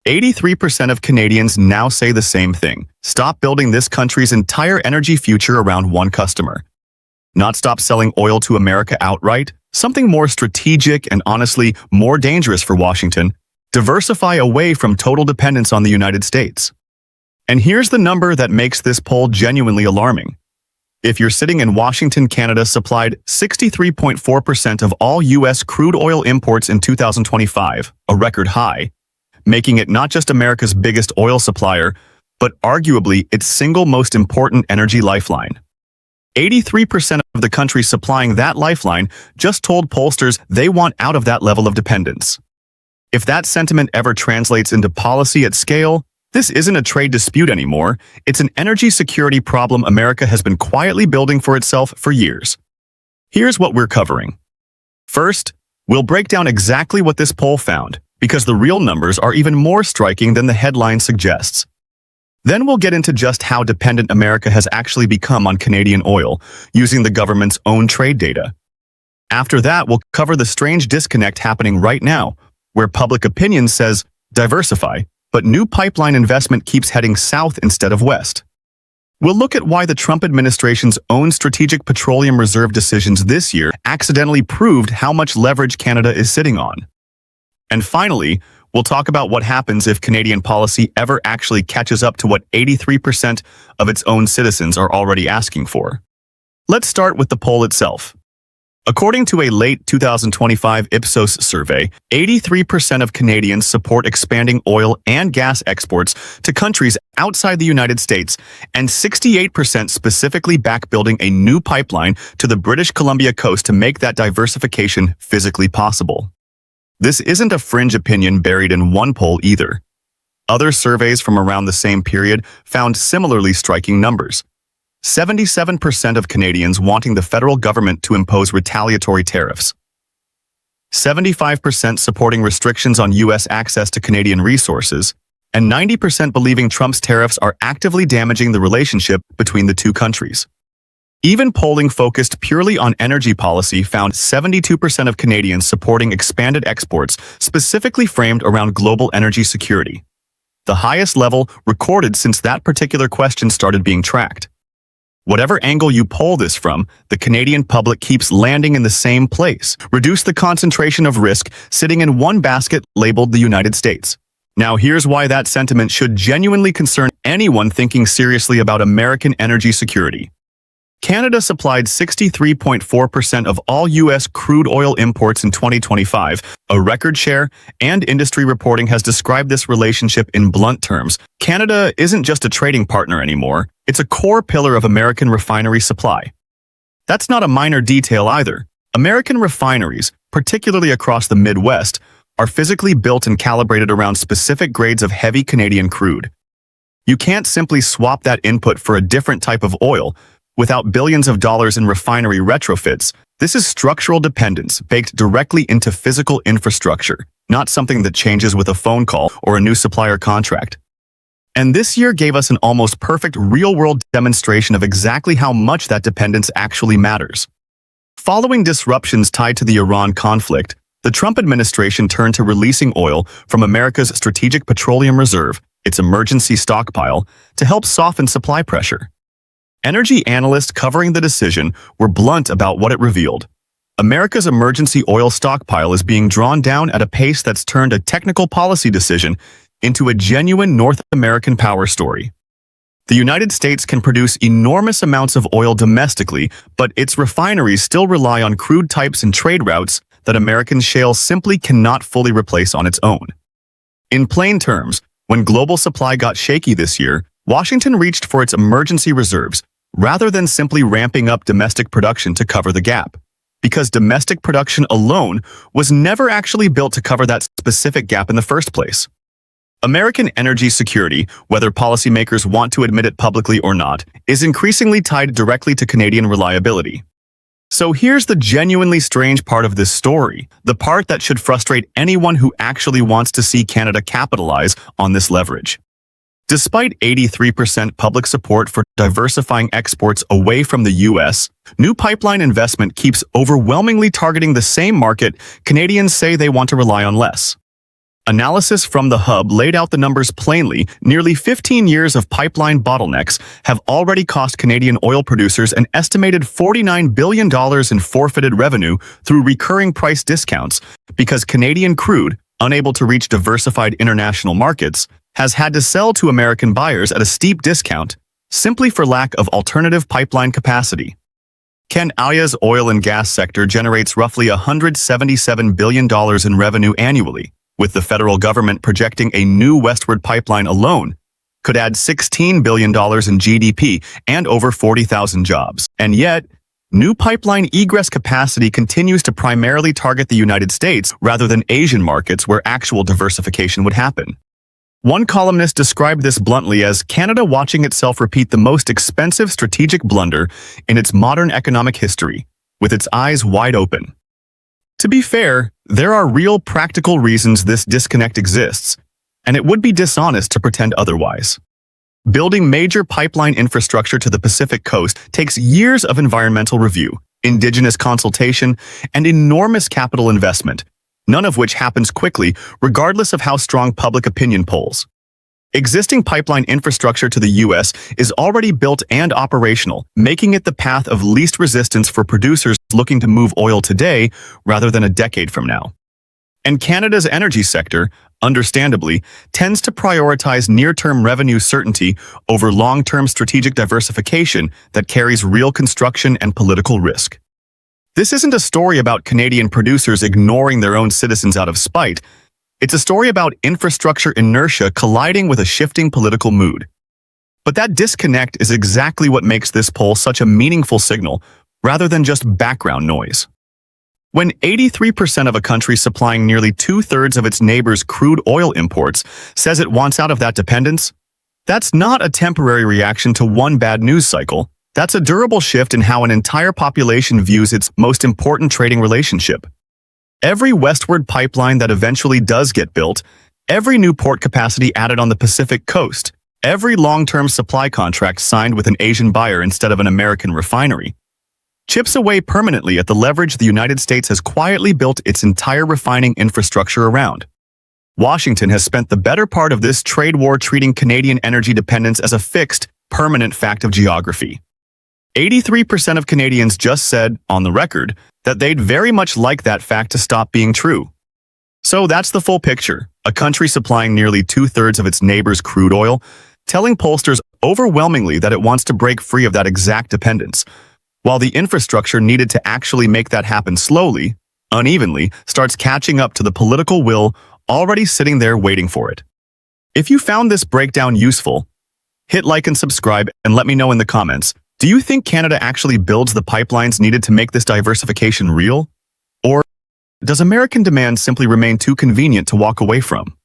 83% of Canadians now say the same thing. Stop building this country's entire energy future around one customer. Not stop selling oil to America outright, something more strategic and honestly more dangerous for Washington. Diversify away from total dependence on the United States. And here's the number that makes this poll genuinely alarming. If you're sitting in Washington, Canada supplied 63.4% of all U.S. crude oil imports in 2025, a record high, making it not just America's biggest oil supplier, but arguably its single most important energy lifeline. 83% of the country supplying that lifeline just told pollsters they want out of that level of dependence. If that sentiment ever translates into policy at scale, this isn't a trade dispute anymore. It's an energy security problem America has been quietly building for itself for years. Here's what we're covering. First, we'll break down exactly what this poll found, because the real numbers are even more striking than the headline suggests. Then we'll get into just how dependent America has actually become on Canadian oil, using the government's own trade data. After that, we'll cover the strange disconnect happening right now, where public opinion says, diversify, but new pipeline investment keeps heading south instead of west. We'll look at why the Trump administration's own strategic petroleum reserve decisions this year accidentally proved how much leverage Canada is sitting on. And finally, we'll talk about what happens if Canadian policy ever actually catches up to what 83% of its own citizens are already asking for. Let's start with the poll itself. According to a late 2025 Ipsos survey, 83% of Canadians support expanding oil and gas exports to countries outside the United States, and 68% specifically back building a new pipeline to the British Columbia coast to make that diversification physically possible. This isn't a fringe opinion buried in one poll either. Other surveys from around the same period found similarly striking numbers. 77% of Canadians wanting the federal government to impose retaliatory tariffs. 75% supporting restrictions on U.S. access to Canadian resources, and 90% believing Trump's tariffs are actively damaging the relationship between the two countries. Even polling focused purely on energy policy found 72% of Canadians supporting expanded exports specifically framed around global energy security, the highest level recorded since that particular question started being tracked. Whatever angle you poll this from, the Canadian public keeps landing in the same place. Reduce the concentration of risk sitting in one basket labeled the United States. Now here's why that sentiment should genuinely concern anyone thinking seriously about American energy security. Canada supplied 63.4% of all U.S. crude oil imports in 2025, a record share, and industry reporting has described this relationship in blunt terms. Canada isn't just a trading partner anymore, it's a core pillar of American refinery supply. That's not a minor detail either. American refineries, particularly across the Midwest, are physically built and calibrated around specific grades of heavy Canadian crude. You can't simply swap that input for a different type of oil without billions of dollars in refinery retrofits. This is structural dependence baked directly into physical infrastructure, not something that changes with a phone call or a new supplier contract. And this year gave us an almost perfect real-world demonstration of exactly how much that dependence actually matters. Following disruptions tied to the Iran conflict, the Trump administration turned to releasing oil from America's Strategic Petroleum Reserve, its emergency stockpile, to help soften supply pressure. Energy analysts covering the decision were blunt about what it revealed. America's emergency oil stockpile is being drawn down at a pace that's turned a technical policy decision into a genuine North American power story. The United States can produce enormous amounts of oil domestically, but its refineries still rely on crude types and trade routes that American shale simply cannot fully replace on its own. In plain terms, when global supply got shaky this year, Washington reached for its emergency reserves, rather than simply ramping up domestic production to cover the gap, because domestic production alone was never actually built to cover that specific gap in the first place. American energy security, whether policymakers want to admit it publicly or not, is increasingly tied directly to Canadian reliability. So here's the genuinely strange part of this story, the part that should frustrate anyone who actually wants to see Canada capitalize on this leverage. Despite 83% public support for diversifying exports away from the U.S., new pipeline investment keeps overwhelmingly targeting the same market Canadians say they want to rely on less. Analysis from the Hub laid out the numbers plainly. Nearly 15 years of pipeline bottlenecks have already cost Canadian oil producers an estimated $49 billion in forfeited revenue through recurring price discounts because Canadian crude, unable to reach diversified international markets, has had to sell to American buyers at a steep discount simply for lack of alternative pipeline capacity. Canada's oil and gas sector generates roughly $177 billion in revenue annually, with the federal government projecting a new westward pipeline alone could add $16 billion in GDP and over 40,000 jobs. And yet, new pipeline egress capacity continues to primarily target the United States rather than Asian markets where actual diversification would happen. One columnist described this bluntly as Canada watching itself repeat the most expensive strategic blunder in its modern economic history, with its eyes wide open. To be fair, there are real practical reasons this disconnect exists, and it would be dishonest to pretend otherwise. Building major pipeline infrastructure to the Pacific coast takes years of environmental review, indigenous consultation, and enormous capital investment, none of which happens quickly, regardless of how strong public opinion polls. Existing pipeline infrastructure to the U.S. is already built and operational, making it the path of least resistance for producers looking to move oil today rather than a decade from now. And Canada's energy sector, understandably, tends to prioritize near-term revenue certainty over long-term strategic diversification that carries real construction and political risk. This isn't a story about Canadian producers ignoring their own citizens out of spite. It's a story about infrastructure inertia colliding with a shifting political mood. But that disconnect is exactly what makes this poll such a meaningful signal, rather than just background noise. When 83% of a country supplying nearly two-thirds of its neighbors' crude oil imports says it wants out of that dependence, that's not a temporary reaction to one bad news cycle. That's a durable shift in how an entire population views its most important trading relationship. Every westward pipeline that eventually does get built, every new port capacity added on the Pacific coast, every long-term supply contract signed with an Asian buyer instead of an American refinery, chips away permanently at the leverage the United States has quietly built its entire refining infrastructure around. Washington has spent the better part of this trade war treating Canadian energy dependence as a fixed, permanent fact of geography. 83% of Canadians just said, on the record, that they'd very much like that fact to stop being true. So that's the full picture. A country supplying nearly two-thirds of its neighbors' crude oil, telling pollsters overwhelmingly that it wants to break free of that exact dependence, while the infrastructure needed to actually make that happen slowly, unevenly, starts catching up to the political will already sitting there waiting for it. If you found this breakdown useful, hit like and subscribe and let me know in the comments. Do you think Canada actually builds the pipelines needed to make this diversification real? Or does American demand simply remain too convenient to walk away from?